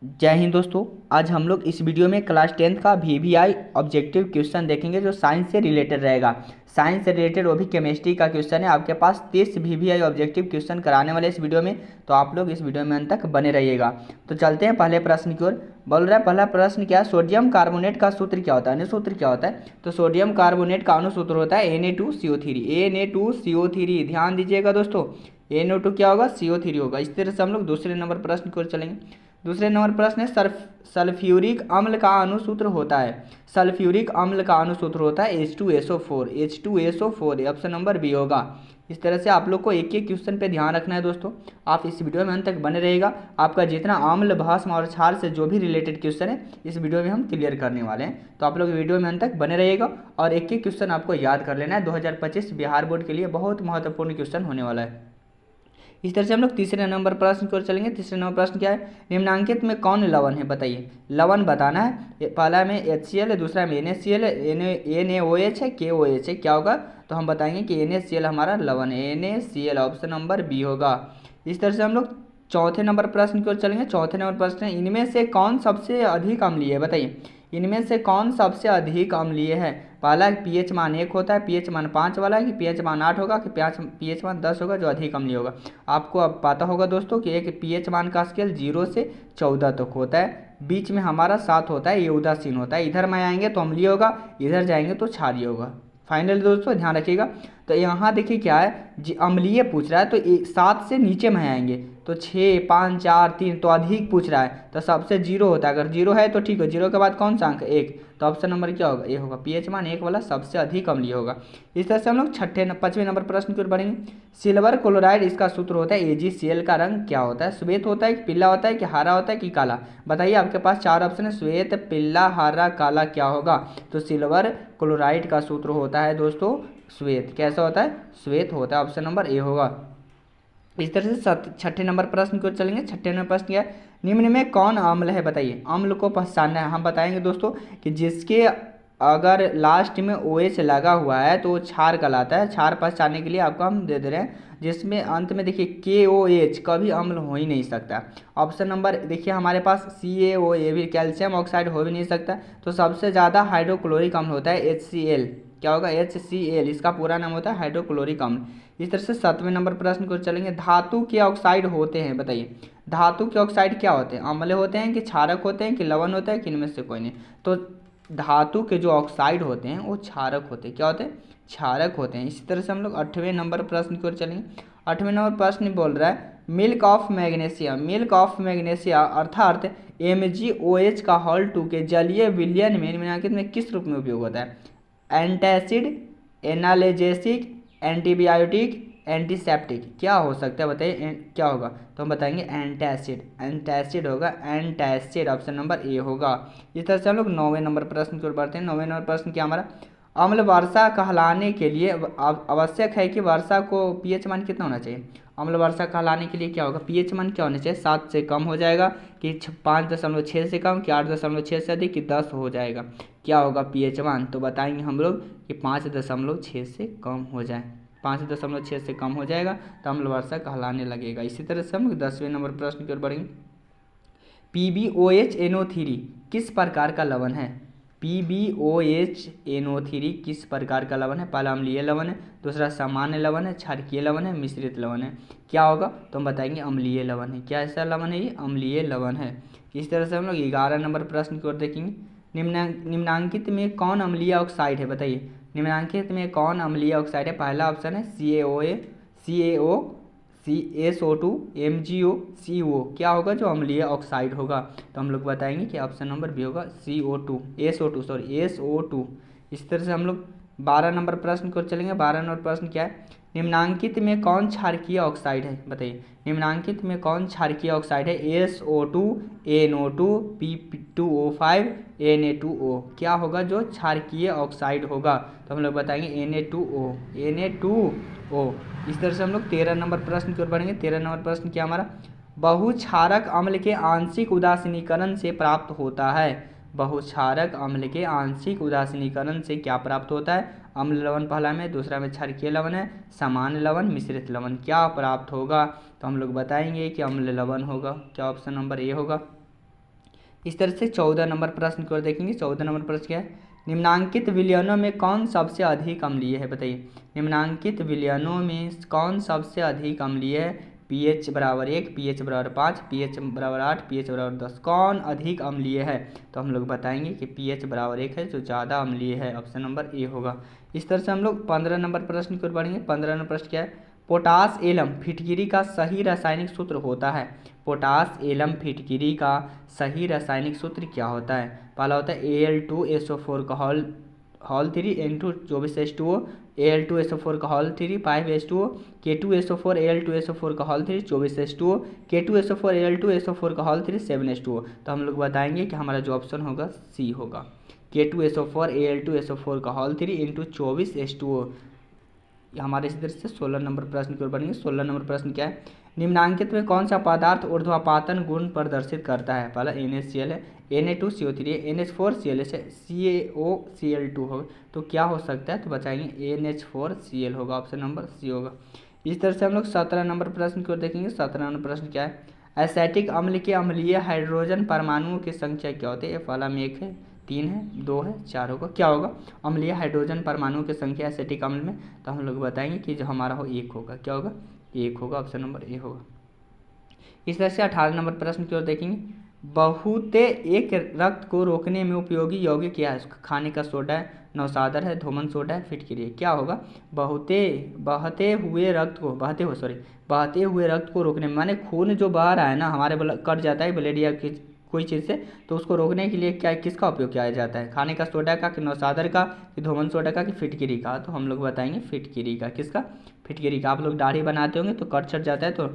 जय हिंद दोस्तों। आज हम लोग इस वीडियो में क्लास 10th का वीवीआई ऑब्जेक्टिव क्वेश्चन देखेंगे जो साइंस से रिलेटेड रहेगा। साइंस से रिलेटेड वो भी केमिस्ट्री का क्वेश्चन है। आपके पास 30 वीवीआई ऑब्जेक्टिव क्वेश्चन कराने वाले इस वीडियो में, तो आप लोग इस वीडियो में अंत तक बने रहिएगा। तो चलते हैं पहले प्रश्न की ओर। बोल रहा है पहला प्रश्न क्या है, सोडियम कार्बोनेट का सूत्र क्या होता है, अनुसूत्र क्या होता है। तो सोडियम कार्बोनेट का अनुसूत्र होता है Na2CO3। Na2CO3 ध्यान दीजिएगा दोस्तों, NO2 क्या होगा, CO3 होगा। इस तरह से हम लोग दूसरे नंबर प्रश्न की ओर चलेंगे। दूसरे नंबर प्रश्न है सल्फ्यूरिक अम्ल का अनुसूत्र होता है। सल्फ्यूरिक अम्ल का अनुसूत्र होता है H2SO4। H2SO4 option number B होगा। इस तरह से आप लोग को एक एक क्वेश्चन पे ध्यान रखना है दोस्तों। आप इस वीडियो में अंत तक बने रहेगा। आपका जितना अम्ल, भस्म और क्षार से जो भी रिलेटेड क्वेश्चन है इस वीडियो में हम क्लियर करने वाले हैं। तो आप लोग वीडियो में अंत तक बने रहेगा और एक एक क्वेश्चन आपको याद कर लेना है। 2025 बिहार बोर्ड के लिए बहुत महत्वपूर्ण क्वेश्चन होने वाला है। इस तरह से हम लोग तीसरे नंबर प्रश्न की ओर चलेंगे। तीसरे नंबर प्रश्न क्या है, निम्नांकित में कौन लवण है, बताइए। लवण बताना है। पहला में HCl है, दूसरा में NaCl है, NaOH है, KOH है। क्या होगा, तो हम बताएंगे कि NaCl हमारा लवण है। NaCl ऑप्शन नंबर बी होगा। इस तरह से हम लोग चौथे नंबर प्रश्न की ओर चलेंगे। चौथे नंबर प्रश्न है, इनमें से कौन सबसे अधिक अम्लीय है, बताइए। इनमें से कौन सबसे अधिक अम्लीय है। पहला pH मान 1 होता है, pH मान 5 वाला है, कि pH मान 8 होगा, कि pH मान 10 होगा, जो अधिक अम्लीय होगा। आपको अब पता होगा दोस्तों कि एक pH मान का स्केल 0 से 14 तक होता है। बीच में हमारा 7 होता है, ये उदासीन होता है। इधर में आएंगे तो अम्लीय होगा, इधर जाएंगे तो क्षारीय होगा। फाइनल दोस्तों ध्यान रखिएगा। तो यहाँ देखिए क्या है, अम्लीय पूछ रहा है तो 7 से नीचे में आएंगे तो 6, 5, 4, 3, तो अधिक पूछ रहा है तो सबसे 0 होता है। अगर 0 है तो ठीक है, 0 के बाद कौन सा अंक, 1, तो ऑप्शन नंबर क्या होगा, ए होगा। pH मान 1 वाला सबसे अधिक अम्लीय होगा। इस तरह से हम लोग पाँचवें नंबर प्रश्न की ओर बढ़ेंगे। सिल्वर क्लोराइड इसका सूत्र होता है AgCl का रंग क्या होता है, श्वेत होता है कि पीला होता है कि हरा होता है कि काला। बताइए, आपके पास 4 ऑप्शन है, श्वेत, पीला, हरा, काला, क्या होगा। तो सिल्वर क्लोराइड का सूत्र होता है दोस्तों श्वेत। कैसा होता है, श्वेत होता है। ऑप्शन नंबर ए होगा। इस तरह से छठे नंबर प्रश्न की ओर चलेंगे। छठे नंबर प्रश्न क्या है, निम्न में कौन अम्ल है, बताइए। अम्ल को पहचानना है। हम बताएंगे दोस्तों कि जिसके अगर लास्ट में OH लगा हुआ है तो वो क्षार कहलाता है। क्षार पहचानने के लिए आपको हम दे रहे हैं, जिसमें अंत में देखिए KOH कभी अम्ल हो ही नहीं सकता। ऑप्शन नंबर देखिए हमारे पास CaOA भी, कैल्शियम ऑक्साइड हो भी नहीं सकता। तो सबसे ज़्यादा हाइड्रोक्लोरिक अम्ल होता है HCl। क्या होगा, HCl, इसका पूरा नाम होता है हाइड्रोक्लोरिक अम्ल। इस तरह से 7वें नंबर प्रश्न को चलेंगे। धातु के ऑक्साइड होते हैं, बताइए। धातु के ऑक्साइड क्या होते हैं, अम्ल होते हैं कि क्षारक होते हैं कि लवण होता है कि इनमें से कोई नहीं। तो धातु के जो ऑक्साइड होते हैं वो क्षारक होते हैं। क्या होते हैं, क्षारक होते हैं। इसी तरह से हम लोग 8वें नंबर प्रश्न की ओर चलेंगे। 8वें नंबर प्रश्न बोल रहा है, milk of magnesia. Milk of magnesia अर्थात MgOH का हॉल 2 के जलीय विलयन में निम्नलिखित में किस रूप में उपयोग होता है। एंटासिड, एनाल्जेसिक, एंटीबायोटिक, एंटीसेप्टिक, क्या हो सकता है बताइए, क्या होगा। तो हम बताएंगे एंटासिड। एंटासिड होगा, एंटासिड ऑप्शन नंबर ए होगा। इस तरह से हम लोग 9वें नंबर प्रश्न की ओर बढ़ते हैं। 9वें नंबर प्रश्न क्या हमारा, अम्ल वर्षा कहलाने के लिए आवश्यक है कि वर्षा को pH मान कितना होना चाहिए। अम्ल वर्षा कहलाने के लिए क्या होगा, pH मान क्या होना चाहिए, 7 से कम हो जाएगा, कि 5.6 से कम, कि 8.6 से अधिक, कि 10 हो जाएगा। क्या होगा pH मान, तो बताएंगे हम लोग कि 5.6 से कम हो जाए। 5.6 से कम हो जाएगा तो अम्ल वर्षा कहलाने लगेगा। इसी तरह से हम लोग 10वें नंबर प्रश्न की ओर बढ़ेंगे। PbOH किस प्रकार का लवण है। PbOH किस प्रकार का लवण है। पहला अम्लीय लवण है, दूसरा सामान्य लवण है, क्षारकीय लवण है, मिश्रित लवण है। क्या होगा, तो हम बताएंगे अम्लीय लवण है। क्या ऐसा लवण है, ये अम्लीय लवण है। इस तरह से हम लोग 11 नंबर प्रश्न की ओर देखेंगे। निम्नांकित में कौन अम्लीय ऑक्साइड है, बताइए। निम्नांकित में कौन अम्लीय ऑक्साइड है। पहला ऑप्शन है CaOA, CaO, SO2, MgO, CO। क्या होगा, जो अम्लीय ऑक्साइड होगा। तो हम लोग बताएंगे कि ऑप्शन नंबर बी होगा SO2। इस तरह से हम लोग 12 नंबर प्रश्न को चलेंगे। 12 नंबर प्रश्न क्या है, निम्नांकित में कौन क्षारकीय ऑक्साइड है, बताइए। निम्नांकित में कौन क्षारकीय ऑक्साइड है। SO2, NO2, P2O5, Na2O। क्या होगा, जो क्षारकीय ऑक्साइड होगा। तो हम लोग बताएंगे Na2O। इस तरह से हम लोग 13 नंबर प्रश्न की ओर बढ़ेंगे। 13 नंबर प्रश्न क्या हमारा, बहुक्षारक अम्ल के आंशिक उदासीनीकरण से प्राप्त होता है। बहुक्षारक अम्ल के आंशिक उदासीनीकरण से क्या प्राप्त होता है। अम्ल लवण पहला में, दूसरा में क्षारकीय लवण है, सामान्य लवण, मिश्रित लवण। क्या प्राप्त होगा, तो हम लोग बताएंगे कि अम्ल लवण होगा। क्या ऑप्शन नंबर ए होगा। इस तरह से 14 नंबर प्रश्न की ओर देखेंगे। 14 नंबर प्रश्न क्या है, निम्नांकित विलयनों में कौन सबसे अधिक अम्लीय है, बताइए। निम्नांकित विलयनों में कौन सबसे अधिक अम्लीय है। pH बराबर 1, pH बराबर 5, pH बराबर 8, pH बराबर 10, कौन अधिक अम्लीय है। तो हम लोग बताएंगे कि pH बराबर 1 है जो ज़्यादा अम्लीय है, ऑप्शन नंबर ए होगा। इस तरह से हम लोग 15 नंबर प्रश्न की ओर बढ़ेंगे। 15 नंबर प्रश्न क्या है, पोटास एलम फिटकिरी का सही रासायनिक सूत्र होता है। पोटास एलम फिटकिरी का सही रासायनिक सूत्र क्या होता है। पहला होता है Al2SO4 का हॉल 3 इंटू 24H2O, Al2SO4 का हॉल 3 5H2O, K2SO4 Al2SO4 का हॉल 3 24H2O, K2SO4 Al2SO4 का हॉल 3 7H2O। तो हम लोग बताएंगे कि हमारा जो ऑप्शन होगा सी होगा, K2SO4 Al2SO4 का हॉल 3 इंटू 24H2O। हमारे इस तरह से 16 नंबर प्रश्न की ओर बढ़ेंगे। 16 नंबर प्रश्न क्या है, निम्नांकित में कौन सा पदार्थ ऊर्ध्वापातन गुण प्रदर्शित करता है। पहला NaCl है, Na2CO3 है, NH4Cl है, CaOCl2 होगा। तो क्या हो सकता है, तो बचाएंगे NH4Cl होगा, ऑप्शन नंबर सी होगा। इस तरह से हम लोग 17 नंबर प्रश्न की ओर देखेंगे। 17 नंबर प्रश्न क्या है, एसिटिक अम्ल के अम्लीय हाइड्रोजन परमाणुओं की संख्या क्या होती है। पहला में 1 है, 3 है, 2 है, 4 होगा। क्या होगा, अम्लीय हाइड्रोजन परमाणुओं की संख्या एसिटिक अम्ल में। तो हम लोग बताएंगे कि जो हमारा हो 1 होगा। क्या होगा, 1 होगा, ऑप्शन नंबर ए होगा। इस तरह से 18 नंबर प्रश्न की ओर देखेंगे। बहुते एक रक्त को रोकने में उपयोगी यौगिक क्या है। खाने का सोडा है, नौसादर है, धूमन सोडा है, फिटकिरी है। क्या होगा, बहते हुए रक्त को रोकने में, माने खून जो बह रहा है ना हमारे कट जाता है ब्लड या कोई चीज़ से, तो उसको रोकने के लिए क्या किसका उपयोग किया जाता है। खाने का सोडा का, कि नौसादर का, कि धूमन सोडा का, कि फिटकिरी का। तो हम लोग बताएंगे फिटकिरी का। किसका, फिटकिरी का। आप लोग दाढ़ी बनाते होंगे तो कट छट जाता है तो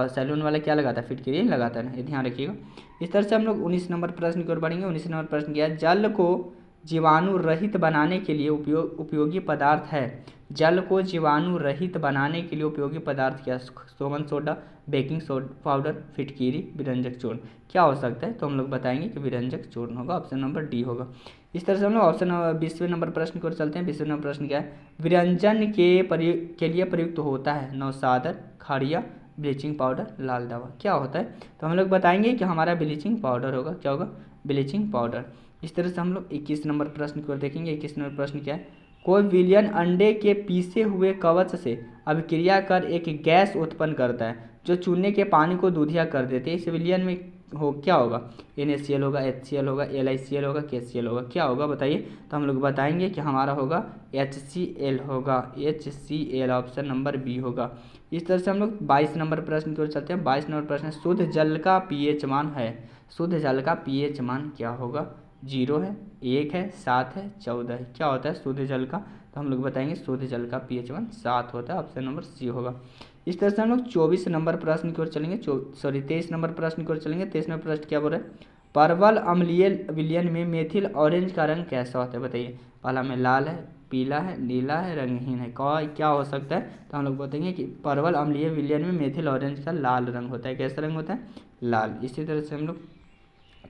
सैलून वाला क्या लगाता है, फिटकिरी लगाता है ना, ये ध्यान रखिएगा। इस तरह से हम लोग 19 नंबर प्रश्न की ओर बढ़ेंगे। 19 नंबर प्रश्न क्या है, जल को जीवाणु रहित बनाने के लिए उपयोगी पदार्थ है। जल को जीवाणु रहित बनाने के लिए उपयोगी पदार्थ क्या है। सोमन सोडा, बेकिंग सोडा पाउडर, फिटकिरी, विरंजक चूर्ण। क्या हो सकता है, तो हम लोग बताएंगे कि विरंजक चूर्ण होगा, ऑप्शन नंबर डी होगा। इस तरह से हम लोग ऑप्शन 20वें नंबर प्रश्न की ओर चलते हैं। 20वें नंबर प्रश्न क्या है, विरंजन के लिए प्रयुक्त होता है नौसादर, खड़िया, ब्लीचिंग पाउडर, लाल दवा। क्या होता है, तो हम लोग बताएंगे कि हमारा ब्लीचिंग पाउडर होगा। क्या होगा, ब्लीचिंग पाउडर। इस तरह से हम लोग 21 नंबर प्रश्न की ओर देखेंगे। 21 नंबर प्रश्न क्या है, कोई विलयन अंडे के पीसे हुए कवच से अभिक्रिया कर एक गैस उत्पन्न करता है जो चूने के पानी को दूधिया कर देते हैं। इस विलयन में क्या होगा, NaCl होगा, HCl होगा, LiCl होगा, KCl होगा। क्या होगा बताइए, तो हम लोग बताएंगे कि हमारा होगा HCl होगा, HCl, ऑप्शन नंबर बी होगा। इस तरह से हम लोग 22 नंबर प्रश्न की ओर चलते हैं। 22 नंबर प्रश्न, शुद्ध जल का pH मान है। शुद्ध जल का pH मान क्या होगा, 0 है, 1 है, 7 है, 14 है। क्या होता है शुद्ध जल का, तो हम लोग बताएंगे शुद्ध जल का pH मान 7 होता है, ऑप्शन नंबर सी होगा। इस तरह से हम लोग 24 नंबर प्रश्न की ओर चलेंगे। 23 नंबर प्रश्न की ओर चलेंगे। 23 नंबर प्रश्न क्या बोल रहे हैं, परवल अम्लीय विलयन में मेथिल ऑरेंज का रंग कैसा होता है, बताइए। पहला में लाल है, पीला है, नीला है, रंगहीन है। क्या हो सकता है, तो हम लोग बताएंगे कि परवल अम्लीय विलयन में मेथिल ऑरेंज का लाल रंग होता है। कैसा रंग होता है, लाल। इसी तरह से हम लोग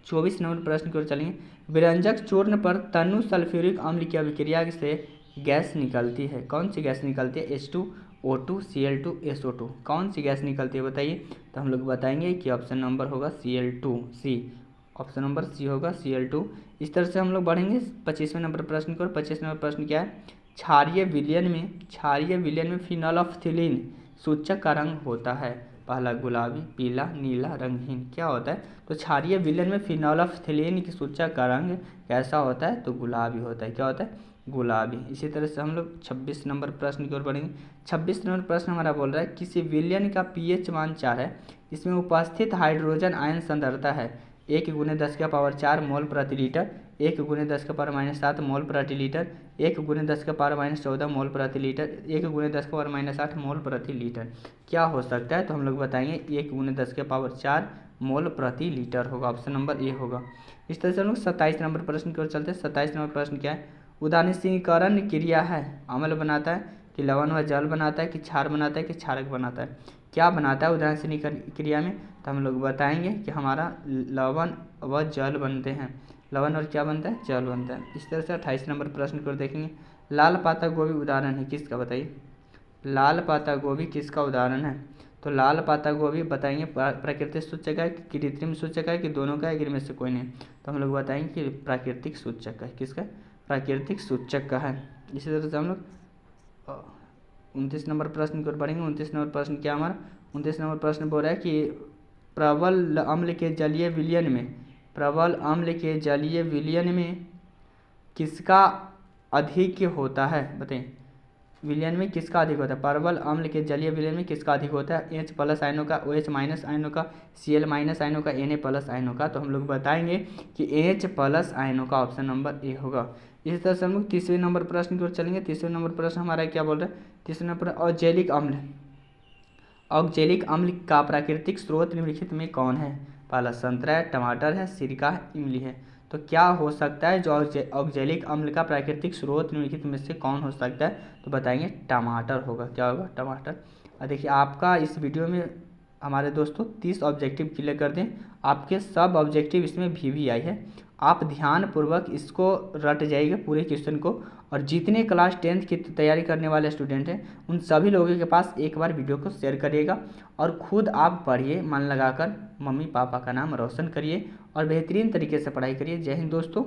24 नंबर प्रश्न की ओर चलेंगे। विरंजक चूर्ण पर तनु सल्फ्यूरिक अम्ल की अभिक्रिया से गैस निकलती है। कौन सी गैस निकलती है, H2O2 Cl2 SO2। कौन सी गैस निकलती है बताइए, तो हम लोग बताएंगे कि ऑप्शन नंबर होगा Cl2 सी, ऑप्शन नंबर सी होगा Cl2। इस तरह से हम लोग बढ़ेंगे 25वें नंबर प्रश्न की ओर। 25वें नंबर प्रश्न क्या है, क्षारीय विलयन में फिनोल्फ्थालीन सूचक का रंग होता है। पहला गुलाबी, पीला, नीला, रंगहीन। क्या होता है, तो क्षारीय विलयन में फिनोल्फ्थालीन की सूचक का रंग कैसा होता है, तो गुलाबी होता है। क्या होता है, गुलाबी। इसी तरह से हम लोग 26 नंबर प्रश्न की ओर बढ़ेंगे। 26 नंबर प्रश्न हमारा बोल रहा है, किसी विलयन का pH मान 4 है, इसमें उपस्थित हाइड्रोजन आयन सांद्रता है 1 × 10⁴ मोल प्रति लीटर, 1 × 10⁻⁷ मोल प्रति लीटर, 1 × 10⁻14 मोल प्रति लीटर, 1 × 10⁻8 मोल प्रति लीटर। क्या हो सकता है, तो हम लोग बताएंगे 1 × 10⁴ मोल प्रति लीटर होगा, ऑप्शन नंबर ए होगा। इस तरह से हम लोग 27 नंबर प्रश्न की ओर चलते हैं। 27 नंबर प्रश्न क्या है, उदासीनीकरण क्रिया है, अम्ल बनाता है, कि लवण व जल बनाता है, कि क्षार बनाता है, कि क्षारक बनाता है। क्या बनाता है उदासीनीकरण क्रिया में, तो हम लोग बताएंगे कि हमारा लवण व जल बनते हैं। लवण और क्या बनता है, जल बनता है। इस तरह से 28 नंबर प्रश्न को देखेंगे। लाल पाता गोभी उदाहरण है किसका, बताइए। लाल पाता गोभी किसका उदाहरण है, तो लाल पत्ता गोभी बताएंगे प्राकृतिक सूचक है कि कृत्रिम सूचक है कि दोनों का, इनमें से कोई नहीं। तो हम लोग बताएंगे कि प्राकृतिक सूचक है। किसका? प्राकृतिक सूचक का है। इसी तरह से हम लोग 29 नंबर प्रश्न की ओर बढ़ेंगे। 29 नंबर प्रश्न क्या हमारा? 29 नंबर प्रश्न बोल रहा है कि प्रबल अम्ल के जलीय विलयन में, प्रबल अम्ल के जलीय विलयन में किसका अधिक होता है? बताइए, विलयन में किसका अधिक होता है? प्रबल अम्ल के जलीय विलयन में किसका अधिक होता है? H+ आयनों का, OH- आयनों का, Cl- आयनों का, Na+ आयनों का। तो हम लोग बताएंगे कि H+ आयनों का, ऑप्शन नंबर ए होगा। इसी तरह से हम लोग तीसरे नंबर प्रश्न की ओर चलेंगे। तीसरे नंबर प्रश्न हमारा क्या बोल रहा है? तीसरे नंबर औद्योगिक अम्ल, औद्योगिक अम्ल का प्राकृतिक स्रोत निम्नलिखित में कौन है? पहला संतरा है, टमाटर है, सिरका है, इमली है। तो क्या हो सकता है जो औद्योगिक अम्ल का प्राकृतिक स्रोत निम्नलिखित में से कौन हो सकता है? तो बताएंगे टमाटर होगा। क्या होगा? टमाटर। और देखिए आपका इस वीडियो में हमारे दोस्तों 30 ऑब्जेक्टिव क्लियर कर दें। आपके सब ऑब्जेक्टिव इसमें VVI है। आप ध्यानपूर्वक इसको रट जाइएगा पूरे क्वेश्चन को। और जितने क्लास 10th की तैयारी करने वाले स्टूडेंट हैं उन सभी लोगों के पास एक बार वीडियो को शेयर करिएगा और खुद आप पढ़िए, मन लगाकर मम्मी पापा का नाम रोशन करिए और बेहतरीन तरीके से पढ़ाई करिए। जय हिंद दोस्तों।